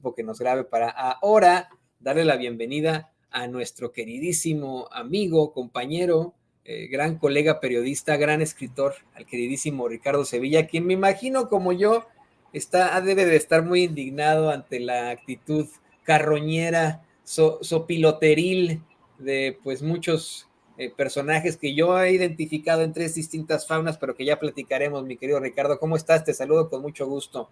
equipo que nos grabe para ahora darle la bienvenida a nuestro queridísimo amigo, compañero, gran colega periodista, gran escritor, al queridísimo Ricardo Sevilla, quien me imagino como yo debe de estar muy indignado ante la actitud carroñera, sopiloteril de pues muchos personajes que yo he identificado en 3 distintas faunas, pero que ya platicaremos, mi querido Ricardo. ¿Cómo estás? Te saludo con mucho gusto.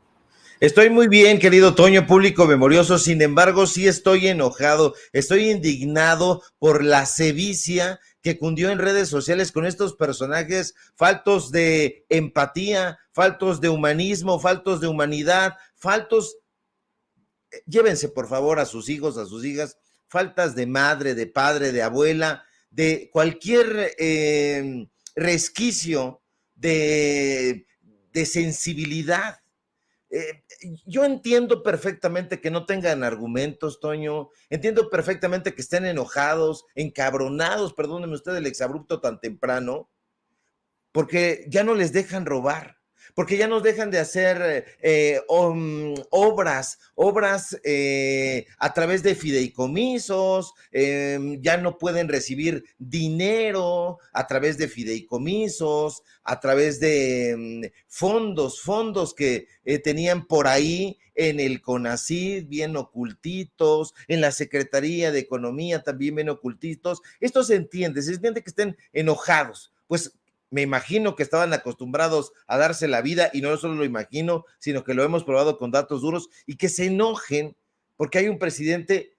Estoy muy bien, querido Toño, público memorioso. Sin embargo, sí estoy enojado, estoy indignado por la sevicia que cundió en redes sociales con estos personajes faltos de empatía, faltos de humanismo, faltos de humanidad, llévense por favor a sus hijos, a sus hijas, faltas de madre, de padre, de abuela, de cualquier resquicio de sensibilidad. Yo entiendo perfectamente que no tengan argumentos, Toño, entiendo perfectamente que estén enojados, encabronados, perdónenme usted el exabrupto tan temprano, porque ya no les dejan robar, porque ya nos dejan de hacer obras a través de fideicomisos, ya no pueden recibir dinero a través de fideicomisos, a través de fondos que tenían por ahí en el CONACYT bien ocultitos, en la Secretaría de Economía también bien ocultitos. Esto se entiende que estén enojados, pues me imagino que estaban acostumbrados a darse la vida, y no solo lo imagino, sino que lo hemos probado con datos duros, y que se enojen porque hay un presidente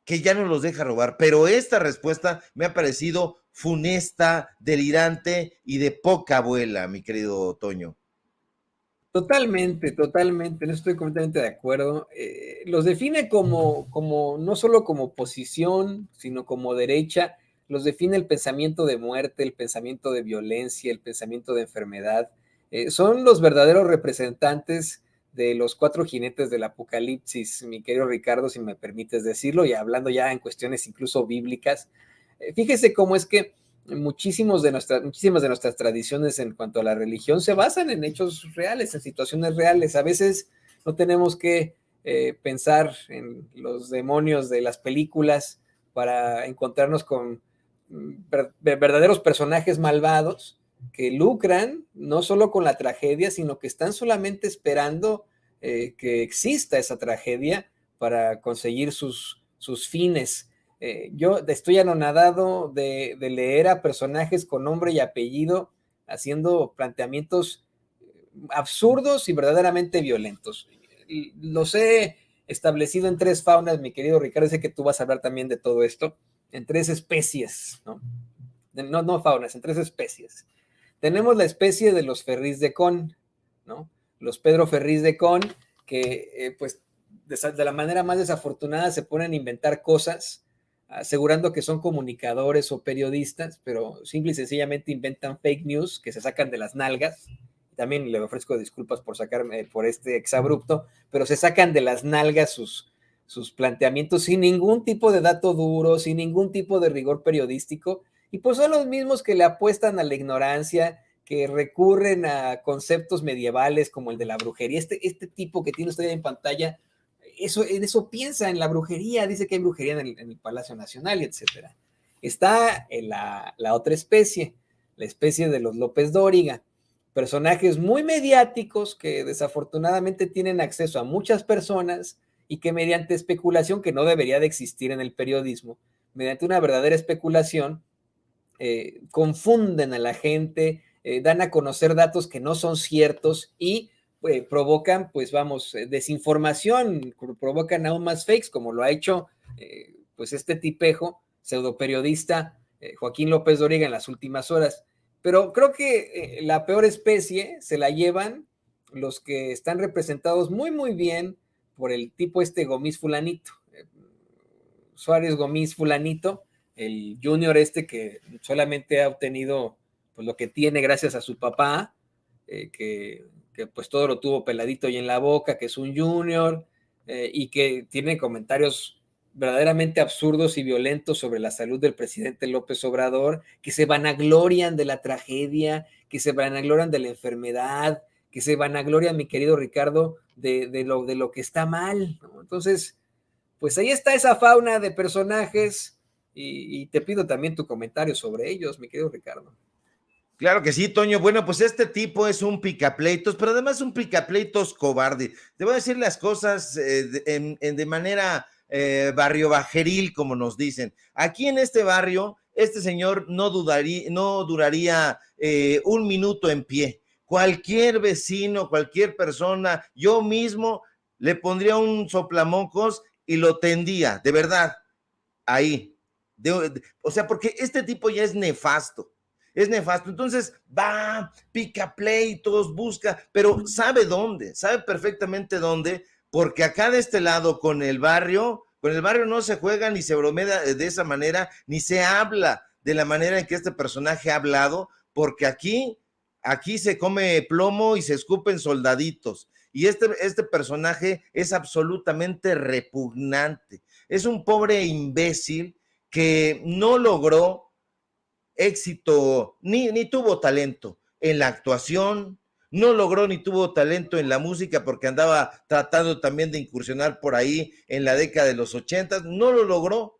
que ya no los deja robar. Pero esta respuesta me ha parecido funesta, delirante y de poca abuela, mi querido Toño. Totalmente, no estoy completamente de acuerdo. Los define como, no solo como oposición, sino como derecha. Los define el pensamiento de muerte, el pensamiento de violencia, el pensamiento de enfermedad. Son los verdaderos representantes de los 4 jinetes del apocalipsis, mi querido Ricardo, si me permites decirlo, y hablando ya en cuestiones incluso bíblicas. Fíjese cómo es que muchísimas de nuestras tradiciones en cuanto a la religión se basan en hechos reales, en situaciones reales. A veces no tenemos que pensar en los demonios de las películas para encontrarnos con verdaderos personajes malvados que lucran no solo con la tragedia, sino que están solamente esperando que exista esa tragedia para conseguir sus fines. Yo estoy anonadado de leer a personajes con nombre y apellido haciendo planteamientos absurdos y verdaderamente violentos. Los he establecido en 3 faunas, mi querido Ricardo, sé que tú vas a hablar también de todo esto, en 3 especies, ¿no? No faunas, en 3 especies. Tenemos la especie de los Ferrís de Con, ¿no? Los Pedro Ferrís de Con, que pues de la manera más desafortunada se ponen a inventar cosas asegurando que son comunicadores o periodistas, pero simple y sencillamente inventan fake news que se sacan de las nalgas. También le ofrezco disculpas por sacarme por este exabrupto, pero se sacan de las nalgas sus planteamientos sin ningún tipo de dato duro, sin ningún tipo de rigor periodístico, y pues son los mismos que le apuestan a la ignorancia, que recurren a conceptos medievales como el de la brujería. Este tipo que tiene usted en pantalla, eso piensa en la brujería, dice que hay brujería en el Palacio Nacional, y etcétera. Está en la otra especie, la especie de los López Dóriga, personajes muy mediáticos que desafortunadamente tienen acceso a muchas personas y que mediante especulación, que no debería de existir en el periodismo, mediante una verdadera especulación, confunden a la gente, dan a conocer datos que no son ciertos y provocan, pues vamos, desinformación, provocan aún más fakes, como lo ha hecho pues este tipejo, pseudoperiodista Joaquín López Dóriga en las últimas horas. Pero creo que la peor especie se la llevan los que están representados muy, muy bien por el tipo Gómez Fulanito, Suárez Gómez Fulanito, el junior que solamente ha obtenido pues lo que tiene gracias a su papá, que pues todo lo tuvo peladito y en la boca, que es un junior, y que tiene comentarios verdaderamente absurdos y violentos sobre la salud del presidente López Obrador, que se vanaglorian de la tragedia, que se vanaglorian de la enfermedad, que se vanaglorian, mi querido Ricardo, de lo que está mal, ¿no? Entonces, pues ahí está esa fauna de personajes y te pido también tu comentario sobre ellos, mi querido Ricardo. Claro que sí, Toño. Bueno, pues este tipo es un picapleitos, pero además un picapleitos cobarde. Te voy a decir las cosas de manera barrio bajeril, como nos dicen. Aquí en este barrio, este señor no duraría un minuto en pie. Cualquier vecino, cualquier persona, yo mismo le pondría un soplamocos y lo tendía, de verdad, ahí. O sea, porque este tipo ya es nefasto. Es nefasto. Entonces va, pica pleitos, busca, pero sabe dónde, sabe perfectamente dónde, porque acá de este lado con el barrio no se juega ni se bromea de esa manera, ni se habla de la manera en que este personaje ha hablado, porque aquí se come plomo y se escupen soldaditos. Y este personaje es absolutamente repugnante. Es un pobre imbécil que no logró éxito, ni tuvo talento en la actuación, no logró ni tuvo talento en la música porque andaba tratando también de incursionar por ahí en la década de los 80, no lo logró,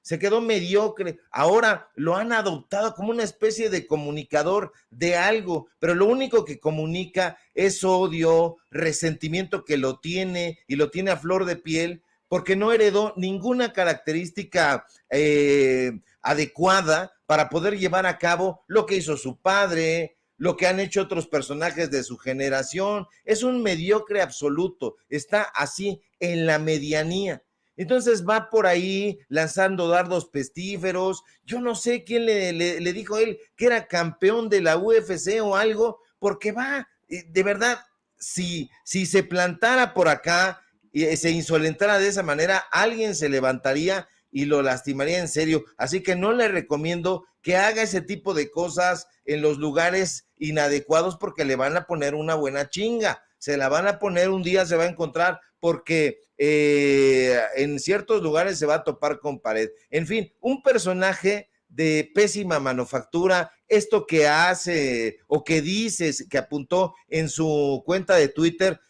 se quedó mediocre, ahora lo han adoptado como una especie de comunicador de algo, pero lo único que comunica es odio, resentimiento que lo tiene y lo tiene a flor de piel porque no heredó ninguna característica adecuada para poder llevar a cabo lo que hizo su padre, lo que han hecho otros personajes de su generación. Es un mediocre absoluto, está así en la medianía. Entonces va por ahí lanzando dardos pestíferos. Yo no sé quién le dijo a él que era campeón de la UFC o algo, porque va, de verdad, si se plantara por acá y se insolentara de esa manera, alguien se levantaría y lo lastimaría en serio. Así que no le recomiendo que haga ese tipo de cosas en los lugares inadecuados porque le van a poner una buena chinga. Se la van a poner, un día se va a encontrar porque en ciertos lugares se va a topar con pared. En fin, un personaje de pésima manufactura, esto que hace o que dices, que apuntó en su cuenta de Twitter,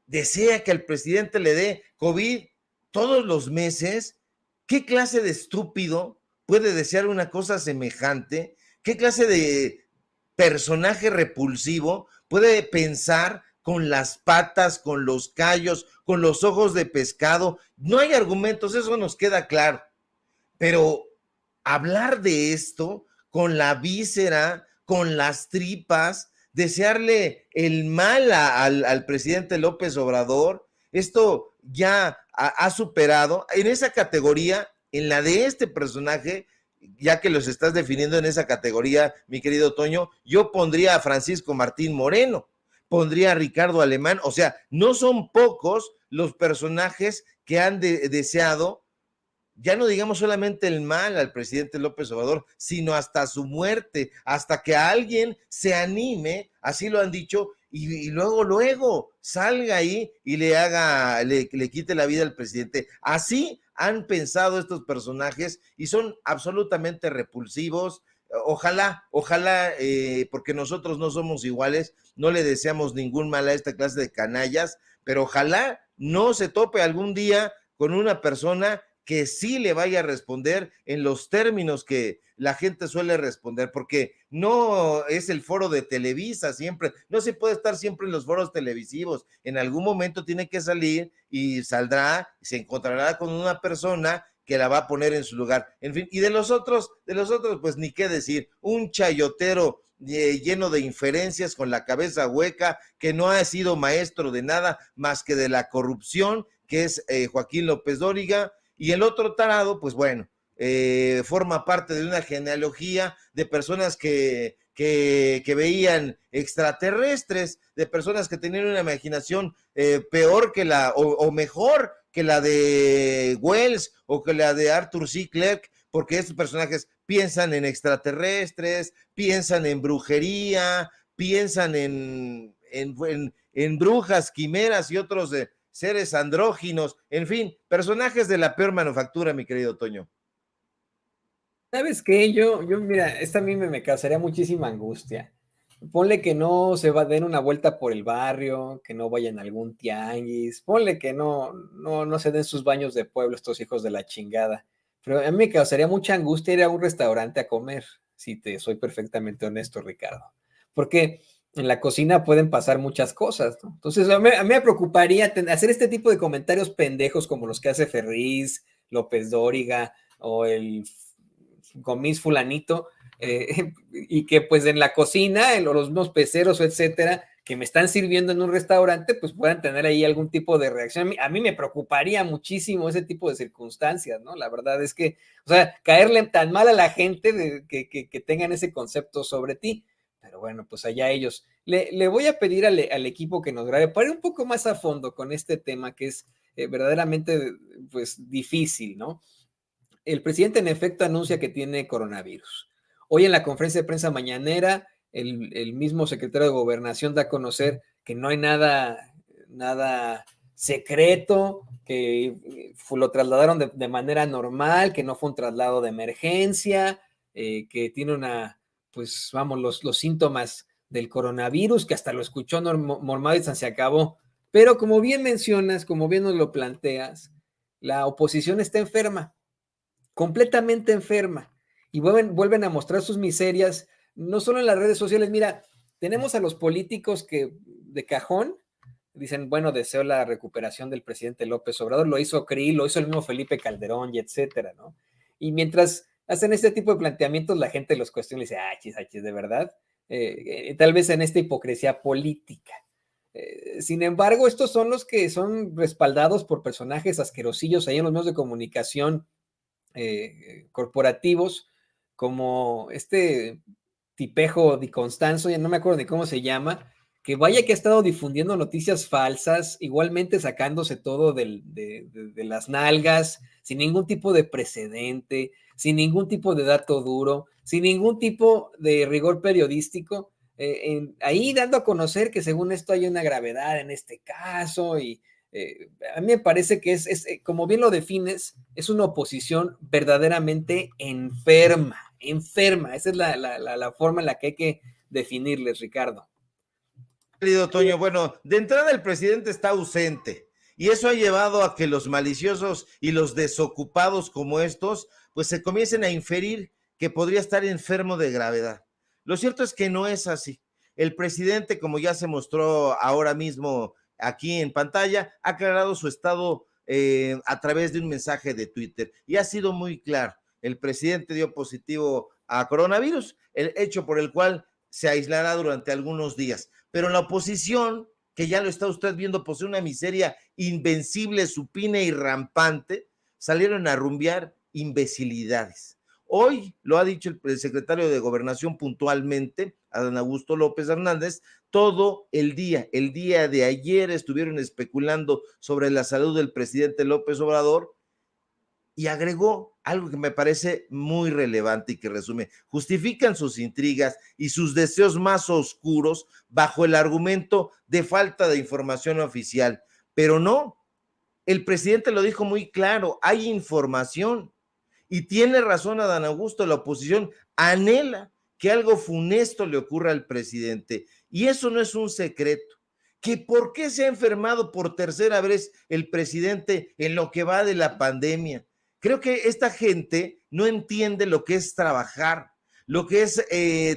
desea que el presidente le dé COVID todos los meses. ¿Qué clase de estúpido puede desear una cosa semejante? ¿Qué clase de personaje repulsivo puede pensar con las patas, con los callos, con los ojos de pescado? No hay argumentos, eso nos queda claro. Pero hablar de esto con la víscera, con las tripas, desearle el mal al presidente López Obrador, esto ya ha superado en esa categoría, en la de este personaje, ya que los estás definiendo en esa categoría, mi querido Toño, yo pondría a Francisco Martín Moreno, pondría a Ricardo Alemán, o sea, no son pocos los personajes que han deseado, ya no digamos solamente el mal al presidente López Obrador, sino hasta su muerte, hasta que alguien se anime, así lo han dicho, y luego salga ahí y le quite la vida al presidente. Así han pensado estos personajes y son absolutamente repulsivos. Ojalá, porque nosotros no somos iguales, no le deseamos ningún mal a esta clase de canallas, pero ojalá no se tope algún día con una persona que sí le vaya a responder en los términos que la gente suele responder, porque no es el foro de Televisa siempre, no se puede estar siempre en los foros televisivos, en algún momento tiene que salir y saldrá, se encontrará con una persona que la va a poner en su lugar, en fin, y de los otros, pues ni qué decir, un chayotero lleno de inferencias, con la cabeza hueca, que no ha sido maestro de nada más que de la corrupción, que es Joaquín López Dóriga. Y el otro tarado, pues bueno, forma parte de una genealogía de personas que veían extraterrestres, de personas que tenían una imaginación peor que o mejor que la de Wells o que la de Arthur C. Clarke, porque estos personajes piensan en extraterrestres, piensan en brujería, piensan en brujas, quimeras y otros seres andróginos, en fin, personajes de la peor manufactura, mi querido Toño. ¿Sabes qué? Mira, esta a mí me causaría muchísima angustia. ponle que no se va a dar una vuelta por el barrio, que no vayan a algún tianguis, ponle que no se den sus baños de pueblo estos hijos de la chingada. Pero a mí me causaría mucha angustia ir a un restaurante a comer, si te soy perfectamente honesto, Ricardo. Porque en la cocina pueden pasar muchas cosas, ¿no? Entonces, a mí me preocuparía hacer este tipo de comentarios pendejos como los que hace Ferriz, López Dóriga o el Gomis fulanito, y que pues en la cocina, los mismos peceros, etcétera, que me están sirviendo en un restaurante, pues puedan tener ahí algún tipo de reacción. A mí me preocuparía muchísimo ese tipo de circunstancias, ¿no? La verdad es que, o sea, caerle tan mal a la gente que tengan ese concepto sobre ti. Pero bueno, pues allá ellos. Le voy a pedir al equipo que nos grabe para ir un poco más a fondo con este tema que es verdaderamente pues difícil, ¿no? El presidente en efecto anuncia que tiene coronavirus. Hoy en la conferencia de prensa mañanera, el mismo secretario de Gobernación da a conocer que no hay nada secreto, que lo trasladaron de manera normal, que no fue un traslado de emergencia, que tiene pues vamos, los síntomas del coronavirus, que hasta lo escuchó Normal y se acabó. Pero como bien mencionas, como bien nos lo planteas, la oposición está enferma, completamente enferma, y vuelven a mostrar sus miserias, no solo en las redes sociales. Mira, tenemos a los políticos que de cajón dicen, bueno, deseo la recuperación del presidente López Obrador, lo hizo Krill, lo hizo el mismo Felipe Calderón, y etcétera, ¿no? Y mientras hacen este tipo de planteamientos, la gente los cuestiona y dice, achis, de verdad, tal vez en esta hipocresía política. Sin embargo, estos son los que son respaldados por personajes asquerosillos ahí en los medios de comunicación corporativos, como este tipejo Di Constanzo, ya no me acuerdo ni cómo se llama, que vaya que ha estado difundiendo noticias falsas, igualmente sacándose todo de las nalgas, sin ningún tipo de precedente, sin ningún tipo de dato duro, sin ningún tipo de rigor periodístico, ahí dando a conocer que según esto hay una gravedad en este caso y a mí me parece que como bien lo defines, es una oposición verdaderamente enferma. Esa es la forma en la que hay que definirles, Ricardo. Querido Toño, bueno, de entrada el presidente está ausente y eso ha llevado a que los maliciosos y los desocupados como estos, pues se comiencen a inferir que podría estar enfermo de gravedad. Lo cierto es que no es así. El presidente, como ya se mostró ahora mismo aquí en pantalla, ha aclarado su estado a través de un mensaje de Twitter y ha sido muy claro. El presidente dio positivo a coronavirus, el hecho por el cual se aislará durante algunos días. Pero la oposición, que ya lo está usted viendo, posee una miseria invencible, supina y rampante, salieron a rumbear imbecilidades. Hoy lo ha dicho el secretario de Gobernación puntualmente, Adán Augusto López Hernández, todo el día de ayer estuvieron especulando sobre la salud del presidente López Obrador y agregó algo que me parece muy relevante y que resume: justifican sus intrigas y sus deseos más oscuros bajo el argumento de falta de información oficial, pero no, el presidente lo dijo muy claro, hay información. Y tiene razón Adán Augusto, la oposición anhela que algo funesto le ocurra al presidente. Y eso no es un secreto. ¿Que por qué se ha enfermado por tercera vez el presidente en lo que va de la pandemia? Creo que esta gente no entiende lo que es trabajar, lo que es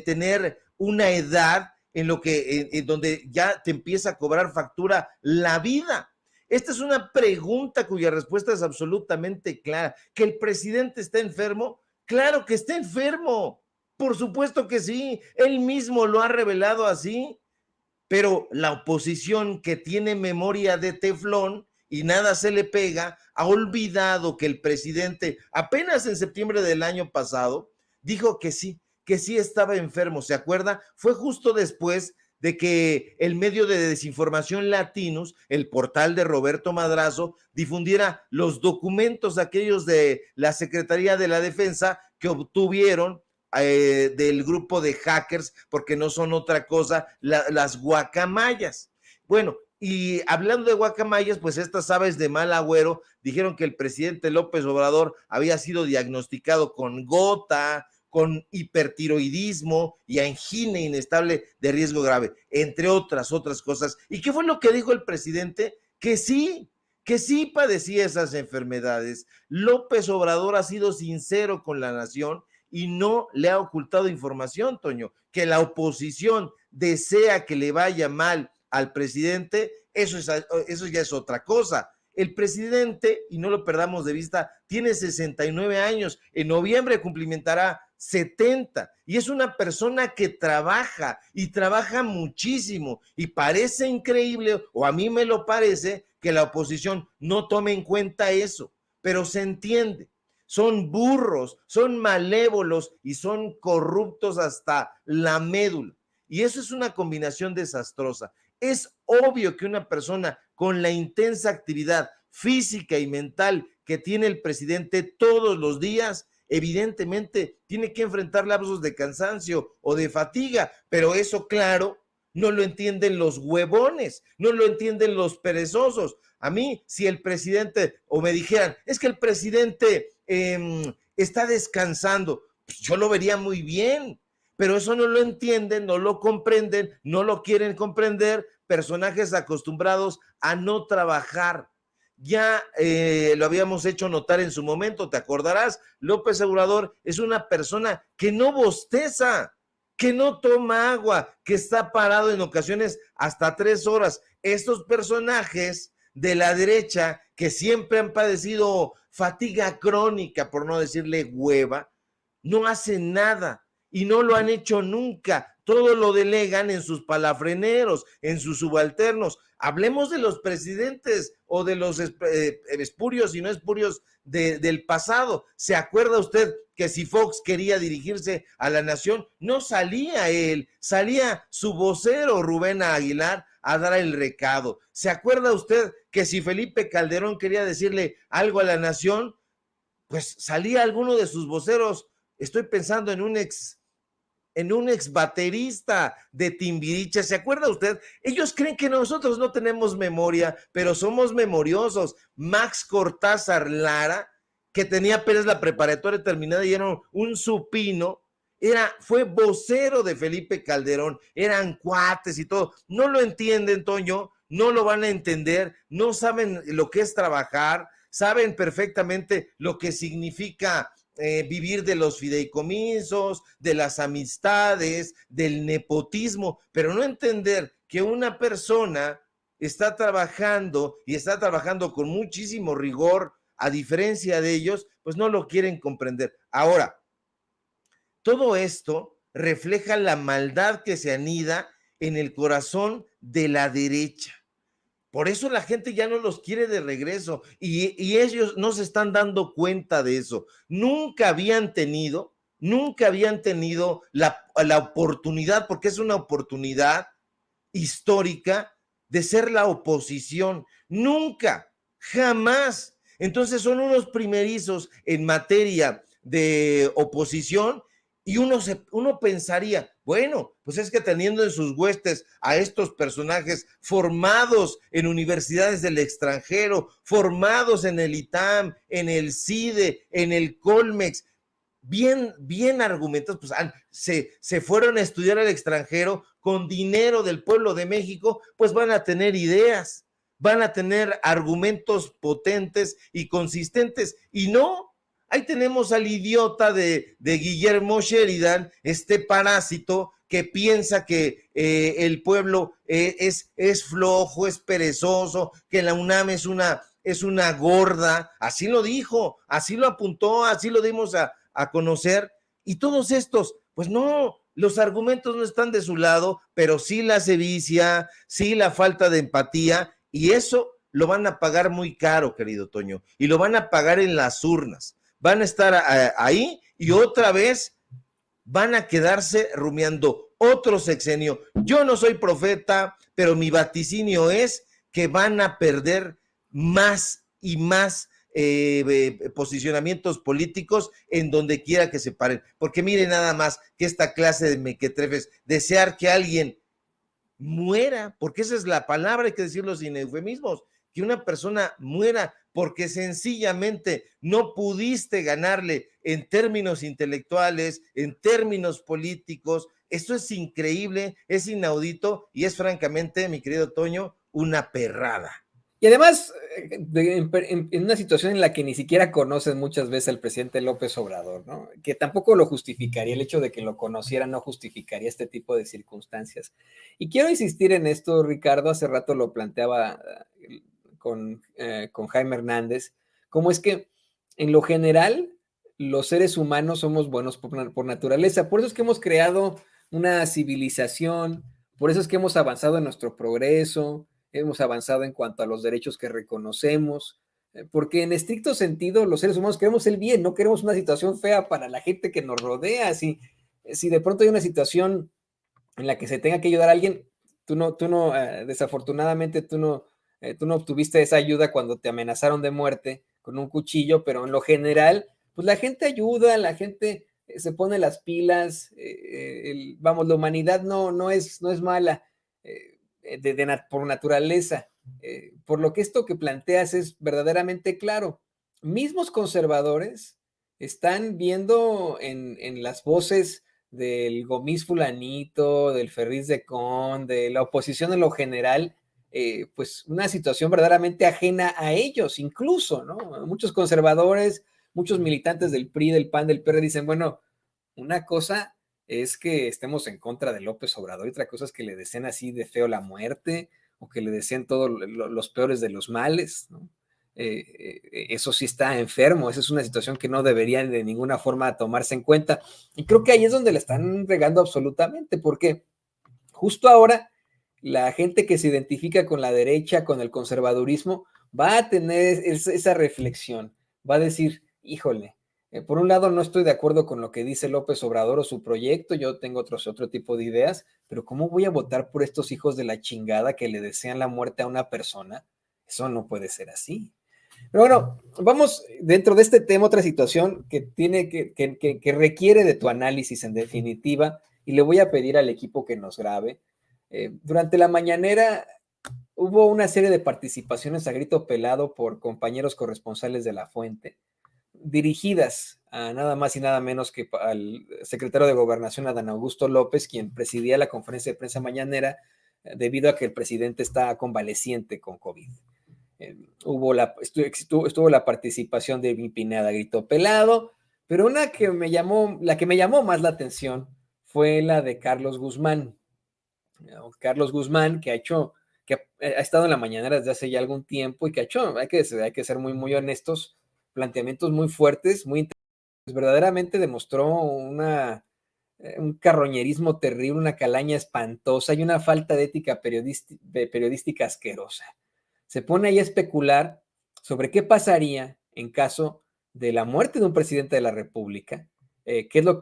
tener una edad en lo que donde ya te empieza a cobrar factura la vida. Esta es una pregunta cuya respuesta es absolutamente clara. ¿Que el presidente está enfermo? Claro que está enfermo. Por supuesto que sí. Él mismo lo ha revelado así. Pero la oposición, que tiene memoria de teflón y nada se le pega, ha olvidado que el presidente apenas en septiembre del año pasado dijo que sí estaba enfermo. ¿Se acuerda? Fue justo después de que el medio de desinformación Latinus, el portal de Roberto Madrazo, difundiera los documentos aquellos de la Secretaría de la Defensa que obtuvieron del grupo de hackers, porque no son otra cosa, las guacamayas. Bueno, y hablando de guacamayas, pues estas aves de mal agüero dijeron que el presidente López Obrador había sido diagnosticado con gota, con hipertiroidismo y angina inestable de riesgo grave, entre otras cosas. ¿Y qué fue lo que dijo el presidente? Que sí padecía esas enfermedades. López Obrador ha sido sincero con la nación y no le ha ocultado información, Toño. Que la oposición desea que le vaya mal al presidente, eso ya es otra cosa. El presidente, y no lo perdamos de vista, tiene 69 años, en noviembre cumplimentará 70, y es una persona que trabaja, y trabaja muchísimo, y parece increíble, o a mí me lo parece, que la oposición no tome en cuenta eso, pero se entiende. Son burros, son malévolos y son corruptos hasta la médula. Y eso es una combinación desastrosa. Es obvio que una persona con la intensa actividad física y mental que tiene el presidente todos los días, evidentemente tiene que enfrentar lapsos de cansancio o de fatiga, pero eso, claro, no lo entienden los huevones, no lo entienden los perezosos. A mí, si el presidente, o me dijeran, es que el presidente está descansando, pues yo lo vería muy bien, pero eso no lo entienden, no lo comprenden, no lo quieren comprender personajes acostumbrados a no trabajar. Ya lo habíamos hecho notar en su momento, te acordarás, López Obrador es una persona que no bosteza, que no toma agua, que está parado en ocasiones hasta 3 horas. Estos personajes de la derecha que siempre han padecido fatiga crónica, por no decirle hueva, no hacen nada y no lo han hecho nunca. Todo lo delegan en sus palafreneros, en sus subalternos. Hablemos de los presidentes o de los espurios y no espurios del pasado. ¿Se acuerda usted que si Fox quería dirigirse a la nación, no salía él, salía su vocero Rubén Aguilar a dar el recado? ¿Se acuerda usted que si Felipe Calderón quería decirle algo a la nación, pues salía alguno de sus voceros? Estoy pensando en un ex baterista de Timbiriche. ¿Se acuerda usted? Ellos creen que nosotros no tenemos memoria, pero somos memoriosos. Max Cortázar Lara, que tenía apenas la preparatoria terminada y era un supino, fue vocero de Felipe Calderón, eran cuates y todo. No lo entienden, Toño, no lo van a entender, no saben lo que es trabajar, saben perfectamente lo que significa vivir de los fideicomisos, de las amistades, del nepotismo, pero no entender que una persona está trabajando y está trabajando con muchísimo rigor, a diferencia de ellos, pues no lo quieren comprender. Ahora, todo esto refleja la maldad que se anida en el corazón de la derecha. Por eso la gente ya no los quiere de regreso y ellos no se están dando cuenta de eso. Nunca habían tenido la oportunidad, porque es una oportunidad histórica de ser la oposición. Nunca, jamás. Entonces son unos primerizos en materia de oposición y uno pensaría, bueno, pues es que teniendo en sus huestes a estos personajes formados en universidades del extranjero, formados en el ITAM, en el CIDE, en el Colmex, bien argumentos, pues se fueron a estudiar al extranjero con dinero del pueblo de México, pues van a tener ideas, van a tener argumentos potentes y consistentes, y no. Ahí tenemos al idiota de Guillermo Sheridan, este parásito que piensa que el pueblo es flojo, es perezoso, que la UNAM es una gorda. Así lo dijo, así lo apuntó, así lo dimos a conocer. Y todos estos, pues no, los argumentos no están de su lado, pero sí la sevicia, sí la falta de empatía, y eso lo van a pagar muy caro, querido Toño, y lo van a pagar en las urnas. Van a estar ahí y otra vez van a quedarse rumiando otro sexenio. Yo no soy profeta, pero mi vaticinio es que van a perder más y más posicionamientos políticos en donde quiera que se paren. Porque mire nada más que esta clase de mequetrefes, desear que alguien muera, porque esa es la palabra, hay que decirlo sin eufemismos, que una persona muera porque sencillamente no pudiste ganarle en términos intelectuales, en términos políticos. Esto es increíble, es inaudito y es francamente, mi querido Toño, una perrada. Y además, en una situación en la que ni siquiera conoces muchas veces al presidente López Obrador, ¿no? Que tampoco lo justificaría, el hecho de que lo conociera no justificaría este tipo de circunstancias. Y quiero insistir en esto, Ricardo, hace rato lo planteaba con Jaime Hernández, cómo es que en lo general los seres humanos somos buenos por naturaleza, por eso es que hemos creado una civilización, por eso es que hemos avanzado en nuestro progreso, hemos avanzado en cuanto a los derechos que reconocemos, porque en estricto sentido los seres humanos queremos el bien, no queremos una situación fea para la gente que nos rodea. Si de pronto hay una situación en la que se tenga que ayudar a alguien, desafortunadamente tú no obtuviste esa ayuda cuando te amenazaron de muerte con un cuchillo, pero en lo general, pues la gente ayuda, la gente se pone las pilas, vamos, la humanidad no es mala. Por naturaleza. Por lo que esto que planteas es verdaderamente claro. Mismos conservadores están viendo en las voces del Gomis fulanito, del Ferriz de Con, de la oposición en lo general, pues una situación verdaderamente ajena a ellos, incluso, ¿no? Muchos conservadores, muchos militantes del PRI, del PAN, del PR dicen, bueno, una cosa es que estemos en contra de López Obrador y otra cosa es que le deseen así de feo la muerte o que le deseen todos los peores de los males, ¿no? Eso sí está enfermo, esa es una situación que no debería de ninguna forma tomarse en cuenta. Y creo que ahí es donde le están regando absolutamente, porque justo ahora la gente que se identifica con la derecha, con el conservadurismo, va a tener esa reflexión, va a decir, híjole, por un lado no estoy de acuerdo con lo que dice López Obrador o su proyecto, yo tengo otro tipo de ideas, pero ¿cómo voy a votar por estos hijos de la chingada que le desean la muerte a una persona? Eso no puede ser así. Pero bueno, vamos dentro de este tema, otra situación que tiene que requiere de tu análisis en definitiva, y le voy a pedir al equipo que nos grabe. Durante la mañanera hubo una serie de participaciones a grito pelado por compañeros corresponsales de La Fuente, dirigidas a nada más y nada menos que al secretario de Gobernación, Adán Augusto López, quien presidía la conferencia de prensa mañanera debido a que el presidente está convaleciente con COVID. Estuvo la participación de Vin Pineda, grito pelado, pero la que me llamó más la atención fue la de Carlos Guzmán. Carlos Guzmán, que ha estado en la mañanera desde hace ya algún tiempo y que ha hecho, hay que ser muy honestos, planteamientos muy fuertes, muy interesantes. Verdaderamente demostró un carroñerismo terrible, una calaña espantosa y una falta de ética periodística asquerosa. Se pone ahí a especular sobre qué pasaría en caso de la muerte de un presidente de la República,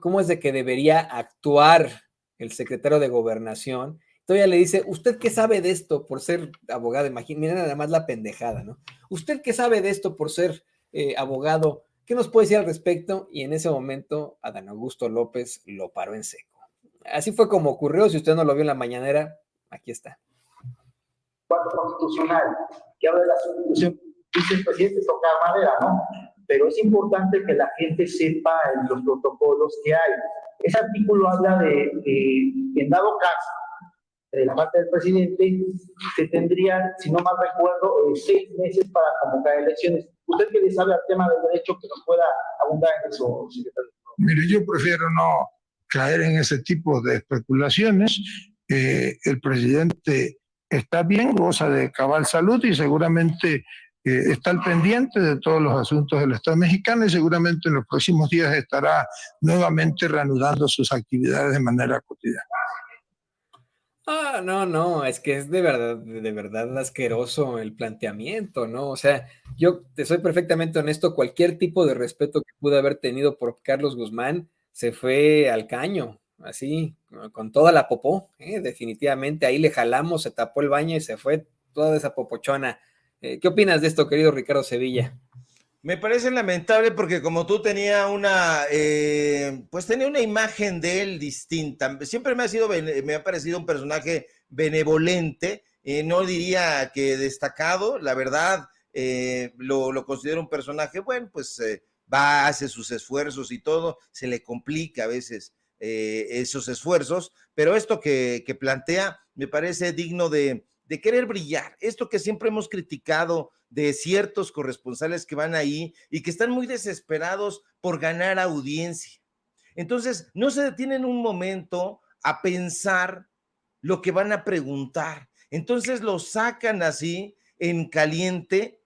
cómo es de que debería actuar el secretario de Gobernación. Todavía le dice, ¿usted qué sabe de esto por ser abogado? Miren nada más la pendejada, ¿no? ¿Usted qué sabe de esto por ser abogado? ¿Qué nos puede decir al respecto? Y en ese momento, Adán Augusto López lo paró en seco. Así fue como ocurrió. Si usted no lo vio en la mañanera, aquí está. Constitucional que habla de la sustitución, dice el presidente tocar madera, ¿no? Pero es importante que la gente sepa los protocolos que hay. Ese artículo habla en dado caso, de la parte del presidente, se tendrían, si no mal recuerdo, 6 meses para convocar elecciones. ¿Usted qué le sabe al tema del derecho que nos pueda abundar en eso, secretario? Mire, yo prefiero no caer en ese tipo de especulaciones. El presidente está bien, goza de cabal salud y seguramente está al pendiente de todos los asuntos del Estado mexicano y seguramente en los próximos días estará nuevamente reanudando sus actividades de manera cotidiana. No, es que es de verdad asqueroso el planteamiento, ¿no? O sea, yo te soy perfectamente honesto, cualquier tipo de respeto que pude haber tenido por Carlos Guzmán se fue al caño, así, con toda la popó, definitivamente, ahí le jalamos, se tapó el baño y se fue toda esa popochona. ¿Qué opinas de esto, querido Ricardo Sevilla? Me parece lamentable porque como tú tenía pues tenía una imagen de él distinta. Siempre me ha parecido un personaje benevolente, no diría que destacado, la verdad, lo considera un personaje, bueno, pues va, hace sus esfuerzos y todo, se le complica a veces esos esfuerzos, pero esto que plantea me parece digno de querer brillar. Esto que siempre hemos criticado de ciertos corresponsales que van ahí y que están muy desesperados por ganar audiencia. Entonces, no se detienen un momento a pensar lo que van a preguntar. Entonces lo sacan así en caliente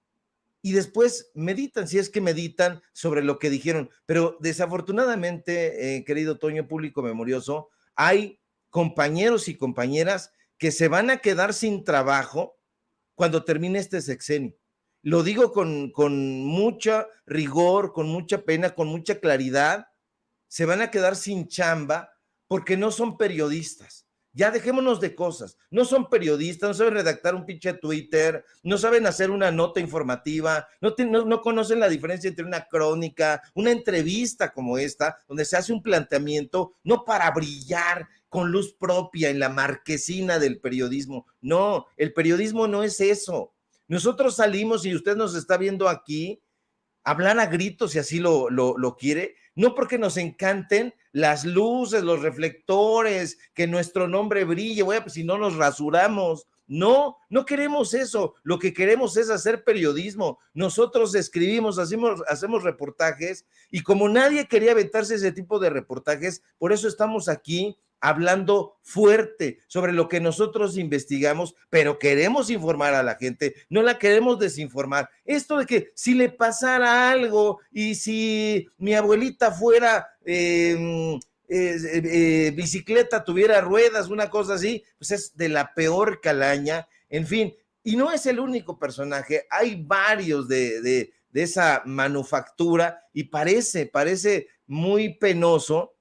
y después meditan, si es que meditan sobre lo que dijeron. Pero desafortunadamente, querido Toño, público memorioso, hay compañeros y compañeras que se van a quedar sin trabajo cuando termine este sexenio. Lo digo con mucha rigor, con mucha pena, con mucha claridad. Se van a quedar sin chamba porque no son periodistas. Ya dejémonos de cosas. No son periodistas, no saben redactar un pinche Twitter, no saben hacer una nota informativa, no conocen la diferencia entre una crónica, una entrevista como esta, donde se hace un planteamiento, no para brillar con luz propia en la marquesina del periodismo. No, el periodismo no es eso. Nosotros salimos y usted nos está viendo aquí hablar a gritos si así lo quiere, no porque nos encanten las luces, los reflectores, que nuestro nombre brille, bueno, pues si no nos rasuramos. No, no queremos eso. Lo que queremos es hacer periodismo. Nosotros escribimos, hacemos reportajes y como nadie quería aventarse ese tipo de reportajes, por eso estamos aquí hablando fuerte sobre lo que nosotros investigamos, pero queremos informar a la gente, no la queremos desinformar. Esto de que si le pasara algo y si mi abuelita fuera bicicleta, tuviera ruedas, una cosa así, pues es de la peor calaña, en fin, y no es el único personaje, hay varios de esa manufactura y parece muy penoso,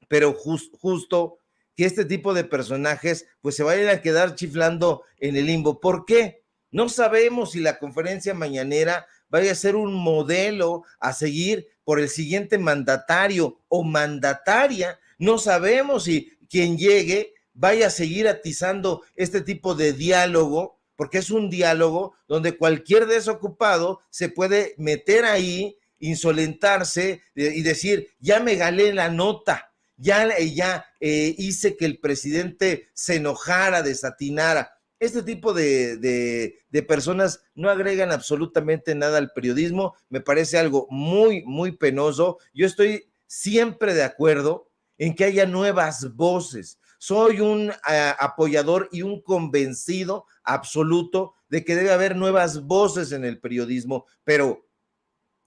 pero justo que este tipo de personajes pues se vayan a quedar chiflando en el limbo. ¿Por qué? No sabemos si la conferencia mañanera vaya a ser un modelo a seguir por el siguiente mandatario o mandataria. No sabemos si quien llegue vaya a seguir atizando este tipo de diálogo, porque es un diálogo donde cualquier desocupado se puede meter ahí, insolentarse y decir, ya me galé la nota, ya hice que el presidente se enojara, desatinara. Este tipo de personas no agregan absolutamente nada al periodismo, me parece algo muy, muy penoso. Yo estoy siempre de acuerdo en que haya nuevas voces. Soy un apoyador y un convencido absoluto de que debe haber nuevas voces en el periodismo, pero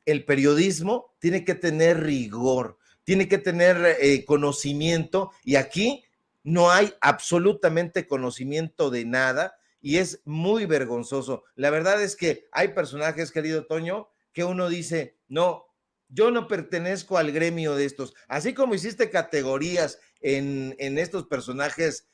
el periodismo tiene que tener rigor, tiene que tener conocimiento y aquí no hay absolutamente conocimiento de nada y es muy vergonzoso. La verdad es que hay personajes, querido Toño, que uno dice, no, yo no pertenezco al gremio de estos. Así como hiciste categorías en estos personajes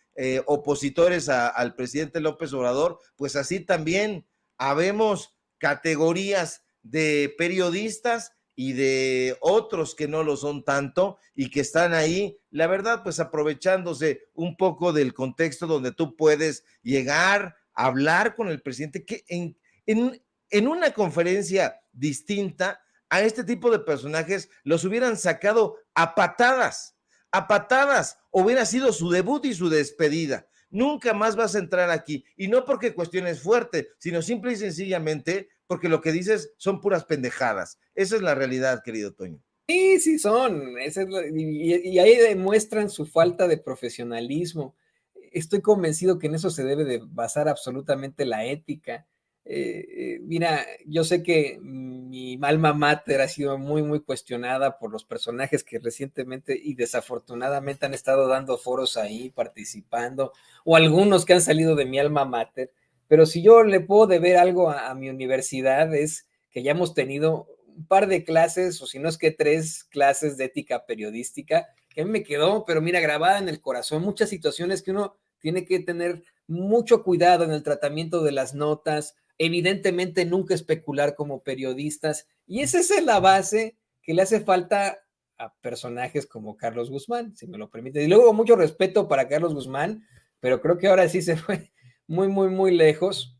opositores al presidente López Obrador, pues así también habemos categorías de periodistas y de otros que no lo son tanto y que están ahí, la verdad, pues aprovechándose un poco del contexto donde tú puedes llegar a hablar con el presidente, que en una conferencia distinta a este tipo de personajes los hubieran sacado a patadas, hubiera sido su debut y su despedida. Nunca más vas a entrar aquí, y no porque cuestiones fuertes, sino simple y sencillamente porque lo que dices son puras pendejadas. Esa es la realidad, querido Toño. Sí, sí son, y ahí demuestran su falta de profesionalismo. Estoy convencido que en eso se debe de basar absolutamente la ética. Mira, yo sé que mi alma mater ha sido muy, muy cuestionada por los personajes que recientemente y desafortunadamente han estado dando foros ahí, participando, o algunos que han salido de mi alma mater, pero si yo le puedo deber algo a mi universidad es que ya hemos tenido un par de clases, o si no es que 3 clases de ética periodística, que a mí me quedó, pero mira, grabada en el corazón, muchas situaciones que uno tiene que tener mucho cuidado en el tratamiento de las notas, evidentemente nunca especular como periodistas, y esa es la base que le hace falta a personajes como Carlos Guzmán, si me lo permite. Y luego mucho respeto para Carlos Guzmán, pero creo que ahora sí se fue muy, muy, muy lejos.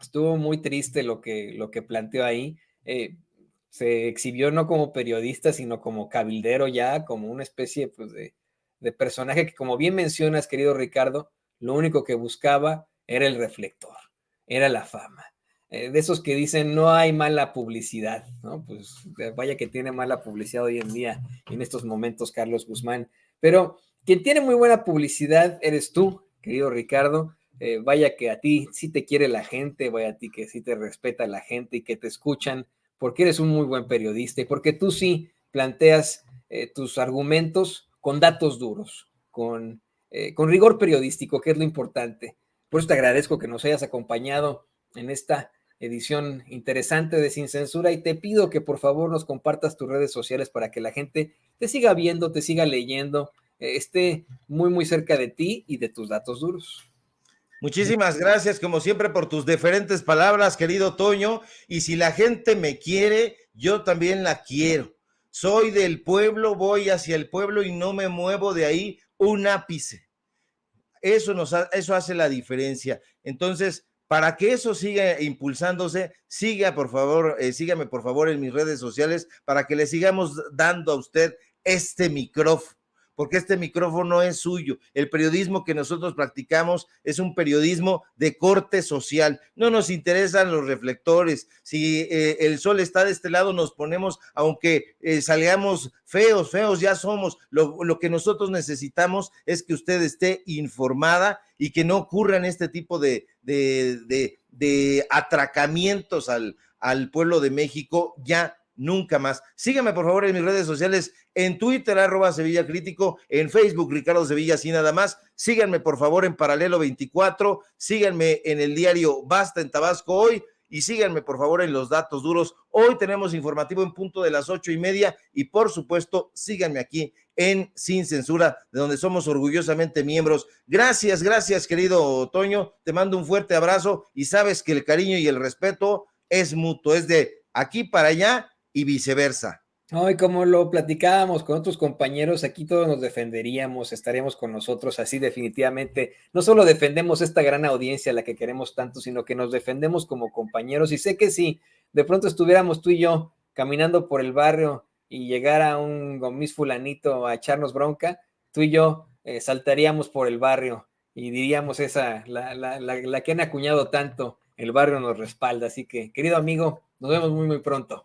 Estuvo muy triste lo que planteó ahí. Se exhibió no como periodista, sino como cabildero ya, como una especie pues, de personaje que, como bien mencionas, querido Ricardo, lo único que buscaba era el reflector, era la fama. De esos que dicen no hay mala publicidad, ¿no? Pues vaya que tiene mala publicidad hoy en día, en estos momentos, Carlos Guzmán. Pero quien tiene muy buena publicidad eres tú, querido Ricardo. Vaya que a ti sí te quiere la gente, vaya a ti que sí te respeta la gente y que te escuchan, porque eres un muy buen periodista y porque tú sí planteas tus argumentos con datos duros, con rigor periodístico, que es lo importante. Por eso te agradezco que nos hayas acompañado en esta edición interesante de Sin Censura y te pido que por favor nos compartas tus redes sociales para que la gente te siga viendo, te siga leyendo, esté muy, muy cerca de ti y de tus datos duros. Muchísimas gracias, como siempre, por tus diferentes palabras, querido Toño. Y si la gente me quiere, yo también la quiero. Soy del pueblo, voy hacia el pueblo y no me muevo de ahí un ápice. Eso hace la diferencia. Entonces, para que eso siga impulsándose, sígame por favor en mis redes sociales para que le sigamos dando a usted este micrófono, porque este micrófono es suyo. El periodismo que nosotros practicamos es un periodismo de corte social. No nos interesan los reflectores. Si el sol está de este lado, nos ponemos, aunque salgamos feos ya somos. Lo que nosotros necesitamos es que usted esté informada y que no ocurran este tipo de atracamientos al pueblo de México ya nunca más. Síganme por favor en mis redes sociales, en Twitter @Sevilla Crítico, en Facebook Ricardo Sevilla así nada más. Síganme por favor en Paralelo 24, síganme en el diario Basta en Tabasco Hoy y síganme por favor en los datos duros. Hoy tenemos informativo en punto de las 8:30 y por supuesto síganme aquí en Sin Censura, de donde somos orgullosamente miembros. Gracias querido Toño, te mando un fuerte abrazo y sabes que el cariño y el respeto es mutuo, es de aquí para allá y viceversa. No, y como lo platicábamos con otros compañeros, aquí todos nos defenderíamos, estaríamos con nosotros, así definitivamente. No solo defendemos esta gran audiencia a la que queremos tanto, sino que nos defendemos como compañeros. Y sé que si de pronto estuviéramos tú y yo caminando por el barrio y llegara un gomis fulanito a echarnos bronca, tú y yo saltaríamos por el barrio y diríamos la que han acuñado tanto, el barrio nos respalda. Así que, querido amigo, nos vemos muy, muy pronto.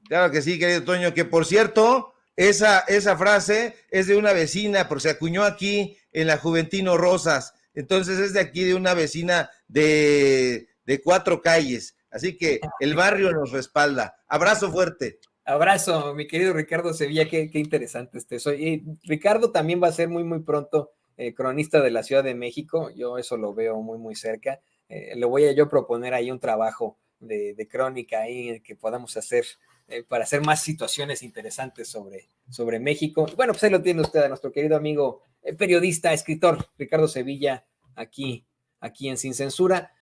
Claro que sí, querido Toño, que por cierto, esa frase es de una vecina, porque se acuñó aquí en la Juventino Rosas, entonces es de aquí de una vecina de 4 calles, así que el barrio nos respalda. Abrazo fuerte. Abrazo, mi querido Ricardo Sevilla, qué interesante soy. Y Ricardo también va a ser muy, muy pronto cronista de la Ciudad de México, yo eso lo veo muy, muy cerca. Le voy a yo proponer ahí un trabajo de crónica ahí que podamos hacer para hacer más situaciones interesantes sobre México. Bueno, pues ahí lo tiene usted a nuestro querido amigo periodista, escritor Ricardo Sevilla, aquí en Sin Censura.